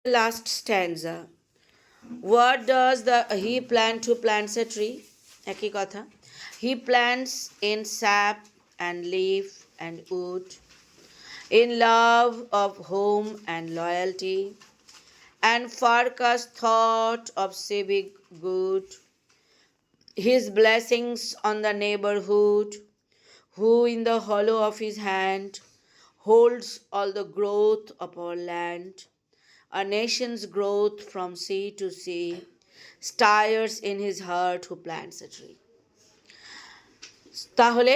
Last stanza. What does he plan to plant a tree? একই কথা. He plants in sap and leaf and wood, in love of home and loyalty, and forecast thought of civic good, his blessings on the neighborhood, who in the hollow of his hand holds all the growth of our land, a nation's growth from sea to sea, stirs in his heart who plants a tree. তাহলে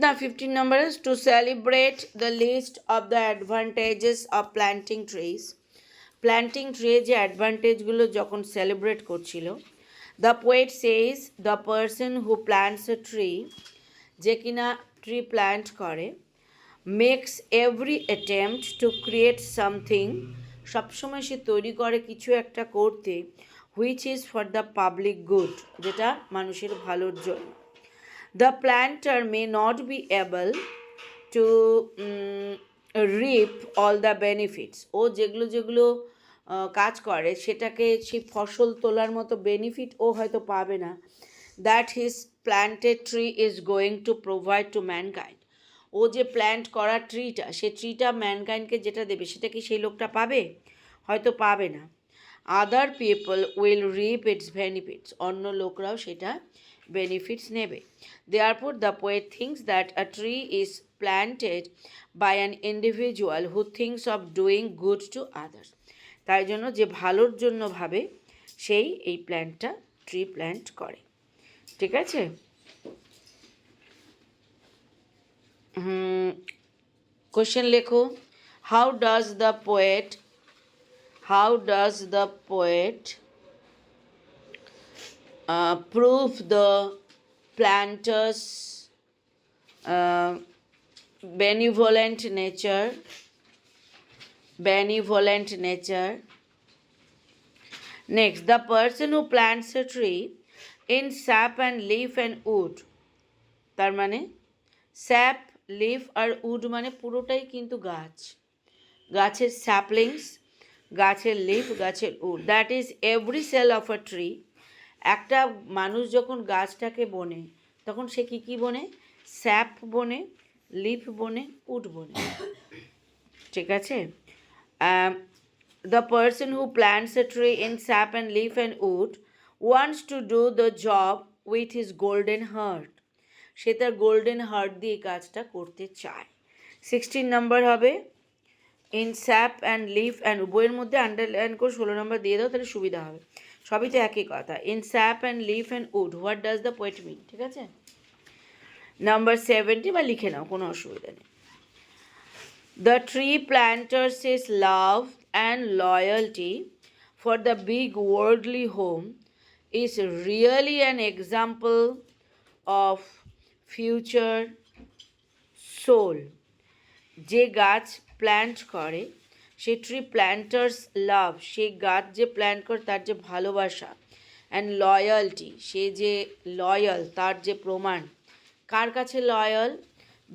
now 15 number is to celebrate the list of the advantages of planting trees. Planting tree যে অ্যাডভান্টেজগুলো যখন celebrate করছিল, the poet says the person who plants a tree, যে কিনা tree plant করে, makes every attempt to create something, সবসময় সে তৈরি করে কিছু একটা করতে, which is for the public good, যেটা মানুষের ভালোর জন্য। The planter may not be able to reap all the benefits, ও যেগুলো যেগুলো কাজ করে সেটাকে সেই ফসল তোলার মতো বেনিফিট ও হয়তো পাবে না, that his planted tree is going to provide to mankind, ও যে প্ল্যান্ট করা ট্রিটা, সে ট্রিটা ম্যানকাইন্ডকে যেটা দেবে সেটা কি সেই লোকটা পাবে? হয়তো পাবে না। Other people will reap its benefits, অন্য লোকরাও সেটা বেনিফিটস নেবে। Therefore the poet thinks that a tree is planted by an individual who thinks of doing good to others, তাই জন্য যে ভালোর জন্য ভাবে সেই এই প্ল্যান্টটা ট্রি প্ল্যান্ট করে। ঠিক আছে? কোশ্চেন লেখো, how does the poet prove the planter's benevolent nature. Next, the person who plants a tree in sap and leaf and wood, তার মানে স্যাপ, লিফ আর উড মানে পুরোটাই কিন্তু গাছ, গাছের স্যাপলিংস, গাছের লিফ, গাছের wood, that is every cell of a tree. একটা মানুষ যখন গাছটাকে বোনে তখন সে কী কী বোনে? স্যাপ বোনে, লিফ বোনে, উড বোনে। ঠিক আছে? The person who plants a tree in sap and leaf and wood wants to do the job with his golden heart, সে তার গোল্ডেন হার্ট দিয়ে কাজটা করতে চায়। 16 নম্বর হবে in sap and leaf and, বইয়ের মধ্যে আন্ডারলাইন করে 16 নম্বর দিয়ে দাও, তাহলে সুবিধা হবে। সবই তো একই কথা। In sap and leaf and wood what does the poet mean? ঠিক আছে? নাম্বার 70 বা লিখে নাও, কোনো অসুবিধা নেই। The tree planters is love and loyalty for the big worldly home is really an example of future soul. যে গাছ plant করে, সে ট্রি প্ল্যান্টার্স লাভ, সেই গাছ যে প্ল্যান্ট করে তার যে ভালোবাসা, অ্যান্ড লয়্যালটি, সে যে লয়াল তার যে প্রমাণ, কার কাছে লয়াল?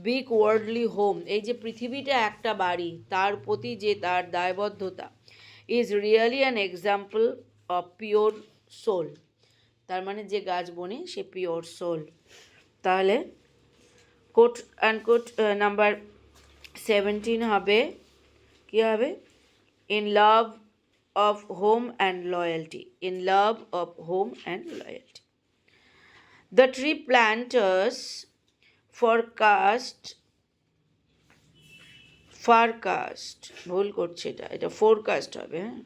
বিগ ওয়ার্ল্ডলি হোম, এই যে পৃথিবীটা একটা বাড়ি, তার প্রতি যে তার দায়বদ্ধতা, is really an example of pure soul, তার মানে যে গাছ বনে সে পিওর সোল। তাহলে কোট অ্যান্ড কোট নাম্বার 17 হবে, কী হবে? In love of home and loyalty, in love of home and loyalty. The tree planters farcast, ভুল করছে, এটা ফোরকাস্ট হবে। হ্যাঁ,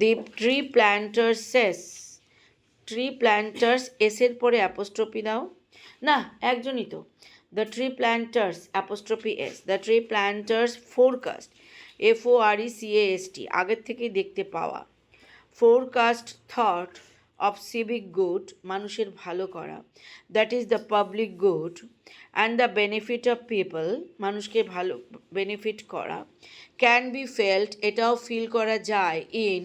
দি ট্রি প্ল্যান্টার্স এসের পরে অ্যাপোস্ট্রফি দাও না, একজনই তো। The tree planters apostrophe S, the tree planters forecast, FORECAST, আগের থেকেই দেখতে পাওয়া। Forecast thought of civic good, মানুষের ভালো করা, that is the public good, and the benefit of people, মানুষকে ভালো বেনিফিট করা, ক্যান বি ফেল্ট, এটাও ফিল করা যায়, in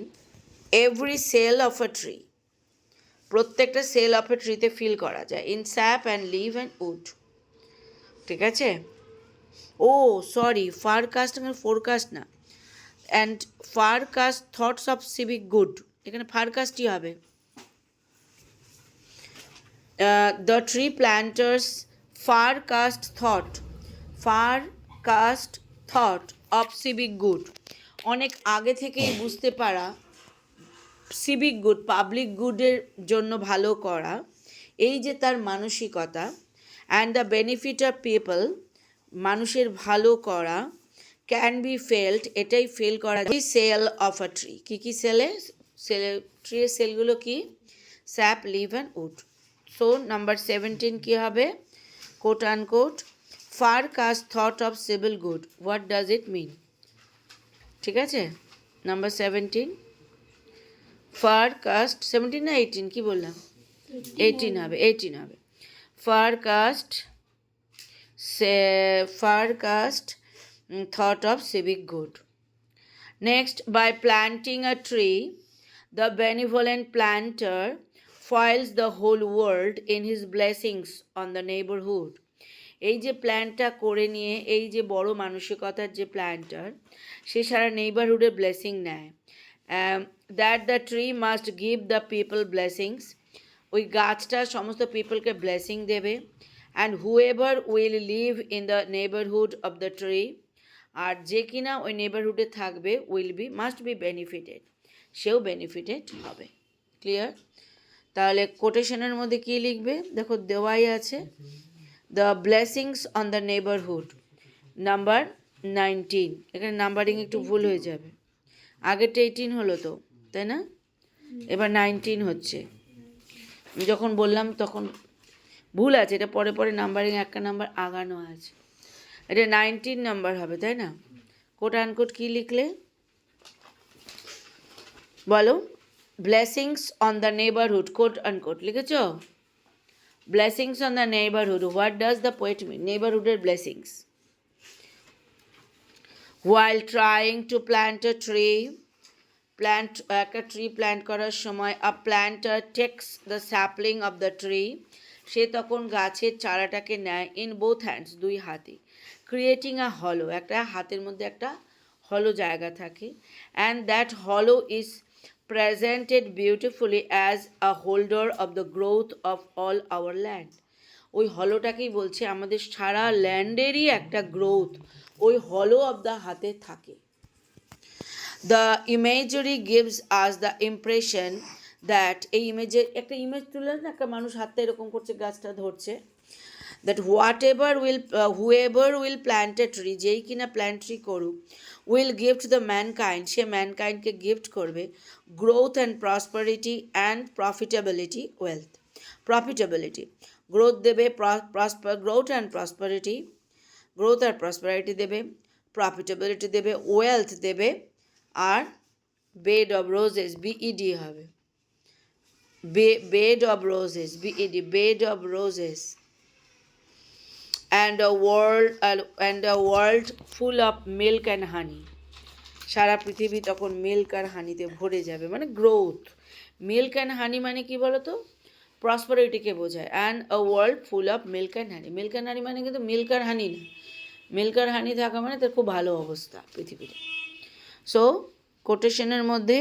every cell of a tree, প্রত্যেকটা সেল অফ এ ট্রিতে ফিল করা যায় in sap and leaf and wood. ঠিক আছে? ও সরি, ফার কাস্ট মানে ফোরকাস্ট না। And far cast thoughts of civic good, এখানে ফার কাস্টই হবে। The tree planters far cast thought of civic good, অনেক আগে থেকেই বুঝতে পারা সিভিক গুড, পাবলিক গুডের জন্য ভালো করা, এই যে তার মানসিকতা। And the benefit of people, মানুষের ভালো করা, ক্যান বি ফেল্ট, এটাই ফেল করা যায় সেল অফ আ ট্রি। কী কী ট্রির সেলগুলো কি? Sap, leave and wood. So number 17 কী হবে? Quote unquote, far cast thought of civil good, what does it mean? ঠিক আছে, নাম্বার 17 ফার কাস্ট, 17 না 18 কি বললাম? 18 হবে, 18 হবে। Far cast thought of civic good. Next, by planting a tree, the benevolent planter foils the whole world in his blessings on the neighborhood. এই যে প্ল্যানটা করে নিয়ে, এই যে বড় মানসিকতার যে প্ল্যান্টার, সে সারা নেইবারহুডের ব্লেসিং নেয়। That the tree must give the people blessings, ওই গাছটা সমস্ত পিপলকে ব্লেসিং দেবে। And whoever will live in the neighbourhood of the tree, আর যে কিনা ওই নেইবারহুডে থাকবে মাস্ট বি বেনিফিটেড, সেও বেনিফিটেড হবে। ক্লিয়ার? তাহলে কোটেশনের মধ্যে কী লিখবে? দেখো দেওয়াই আছে, the blessings on the neighbourhood, number 19। এখানে নাম্বারিং একটু ভুল হয়ে যাবে, আগেরটা 18 হলো তো, তাই না? এবার 19 হচ্ছে। যখন বললাম তখন ভুল আছে, এটা পরে পরে নাম্বারিং একটা নাম্বার আগানো আছে, এটা 19 নাম্বার হবে, তাই না? কোট আনকোট কী লিখলে বলো? Blessings on the neighbourhood, quote unquote লিখেছ? Blessings on the neighbourhood, what does the poet mean? নেইবারহুডের blessings. While trying to plant a tree, একটা ট্রি প্ল্যান্ট করার সময় a planter takes the sapling of the tree, সে তখন গাছের চারাটাকে নেয় in both hands, দুই হাতে, ক্রিয়েটিং আ হলো, একটা হাতের মধ্যে একটা হলো জায়গা থাকে। অ্যান্ড দ্যাট হলো is presented beautifully as a holder of the growth of all our land, ওই হলোটাকেই বলছে আমাদের সারা ল্যান্ডেরই একটা গ্রোথ ওই হলো অফ দ্য হাতে থাকে। The imagery gives us the impression that, এই ইমেজের একটা ইমেজ তুলে না, একটা মানুষ হাতটা এরকম করছে, গাছটা ধরছে, that whoever will plant a tree, যেই কিনা প্ল্যান্ট ট্রি করুক, উইল গিফট দ্য ম্যানকাইন্ড, সে ম্যানকাইন্ডকে গিফট করবে growth and prosperity and profitability, wealth, profitability, growth দেবে, গ্রোথ অ্যান্ড প্রসপারিটি, গ্রোথ আর প্রসপারিটি দেবে, প্রফিটেবিলিটি দেবে, ওয়েলথ দেবে, আর বেড অফ রোজেস, বিইডি হবে, bed of roses, bed of roses, and a world full of milk and honey, সারা পৃথিবী তখন milk আর হানিতে ভরে যাবে, মানে গ্রোথ। মিল্ক অ্যান্ড হানি মানে কি বলো তো? প্রসপারিটিকে বোঝায়। And a world full of milk and honey, milk and honey মানে কিন্তু মিল্ক আর হানি না, মিল্ক আর হানি থাকা মানে তার খুব ভালো অবস্থা পৃথিবীতে। সো কোটেশনের মধ্যে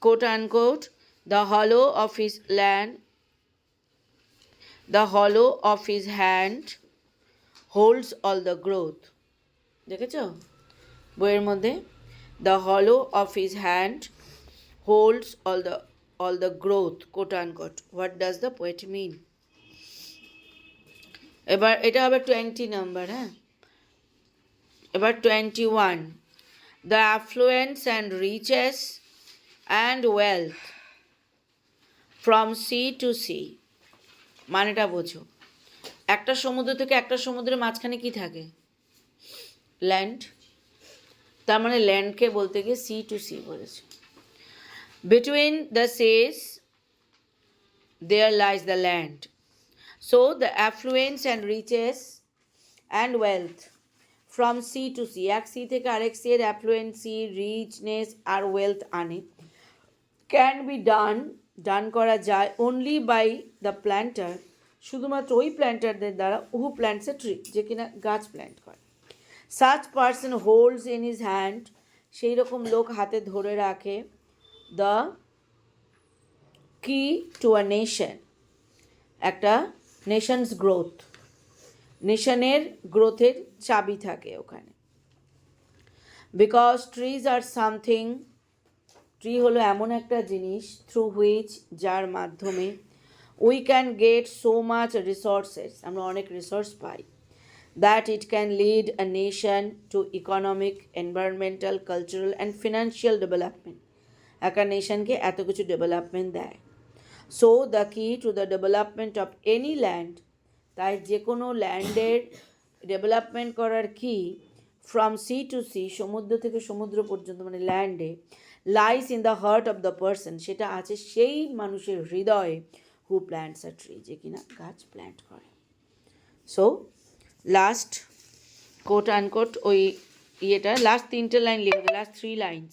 coat unquote, the hollow of his hand holds all the growth. দেখেছ বইয়ের মধ্যে? The hollow of his hand holds all the growth, quote unquote. What does the poet mean? এবার এটা হবে 20 নাম্বার। হ্যাঁ, এবার 21, the affluence and riches and wealth from sea to sea, মানেটা বোঝো। একটা সমুদ্র থেকে একটা সমুদ্রের মাঝখানে কি থাকে? ল্যান্ড। তার মানে ল্যান্ডকে বলতে গিয়ে সি টু সি বলেছে। Between the seas there lies the land, so the affluence and riches and wealth from sea to sea, এক সি থেকে আরেক সির অ্যাফ্লুয়েন্সি, রিচনেস আর ওয়েলথ আনে, ক্যান বি ডান ডান করা যায় অনলি বাই দ্য প্ল্যান্টার, শুধুমাত্র ওই প্ল্যান্টারদের দ্বারা হু প্ল্যান্টস এ ট্রি, যে কিনা গাছ প্ল্যান্ট করে। Such person holds in his hand, সেই রকম লোক হাতে ধরে রাখে দ্য কি টু আ নেশন, একটা নেশনস গ্রোথ, নেশনের গ্রোথের চাবি থাকে ওখানে। Because trees are something, tree হলো এমন একটা জিনিস থ্রু হুইচ, যার মাধ্যমে we can get so much resources, আমরা অনেক resource pi, that it can lead a nation two economic, environmental, cultural and financial development, একটা নেশনকে এত কিছু ডেভেলপমেন্ট দেয়। সো দ্য কি to the development of any land, তাই যে কোনো ল্যান্ডের ডেভেলপমেন্ট করার কি ফ্রম সি টু সি, সমুদ্র থেকে সমুদ্র পর্যন্ত, মানে ল্যান্ডে, lies in the heart of the person, সেটা আছে সেই মানুষের হৃদয়ে হু প্ল্যান্টস আ ট্রি, যে কিনা গাছ প্ল্যান্ট করে। সো লাস্ট কোট আনকোট ওই ইয়েটা লাস্ট 3টে লাইন লিখে, last 3 lines,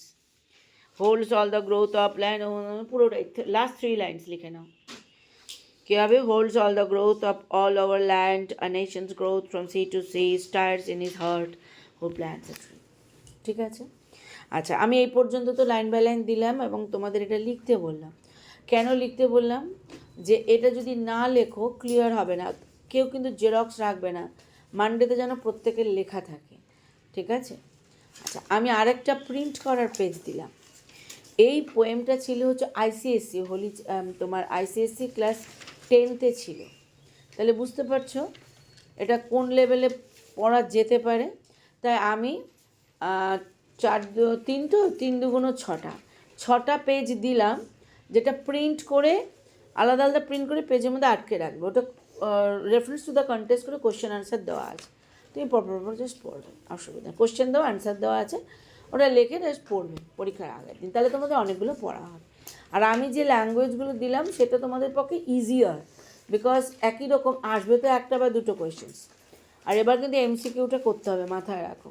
holds all the growth of land, পুরোটাই লাস্ট 3 লাইন্স লিখে নাও। কী হবে? Holds all the growth of all over land, a nation's growth from sea to sea, stirs in his heart who plants a tree. ঠিক আছে? আচ্ছা, আমি এই পর্যন্ত তো লাইন বাই লাইন দিলাম এবং তোমাদের এটা লিখতে বললাম। কেন লিখতে বললাম? যে এটা যদি না লেখো ক্লিয়ার হবে না, কেউ কিন্তু জেরক্স রাখবে না, মানডেতে যেন প্রত্যেকের লেখা থাকে। ঠিক আছে? আচ্ছা, আমি আরেকটা প্রিন্ট করার পেজ দিলাম। এই পোয়েমটা ছিল হচ্ছে আইসিএসসি হোলি, তোমার আইসিএসসি ক্লাস 10তে ছিল। তাহলে বুঝতে পারছো এটা কোন লেভেলে পড়া যেতে পারে। তাই আমি 3 দুগুণ 6টা পেজ দিলাম, যেটা প্রিন্ট করে আলাদা আলাদা প্রিন্ট করে পেজের মধ্যে আটকে রাখবে। ওটা রেফারেন্স টু দ্য কন্টেস্ট করে কোশ্চেন আনসার দেওয়া আছে, তুমি পরপর জাস্ট পড়বে, অসুবিধা। কোশ্চেন দেওয়া, আনসার দেওয়া আছে, ওটা লিখে জাস্ট পড়বে পরীক্ষার আগের দিন, তাহলে তোমাদের অনেকগুলো পড়া হবে। আর আমি যে ল্যাঙ্গুয়েজগুলো দিলাম সেটা তোমাদের পক্ষে ইজিয়ার, বিকজ একই রকম আসবে তো একটা বা দুটো কোয়েশ্চেন্স। আর এবার কিন্তু এমসিকিউটা করতে হবে, মাথায় রাখো।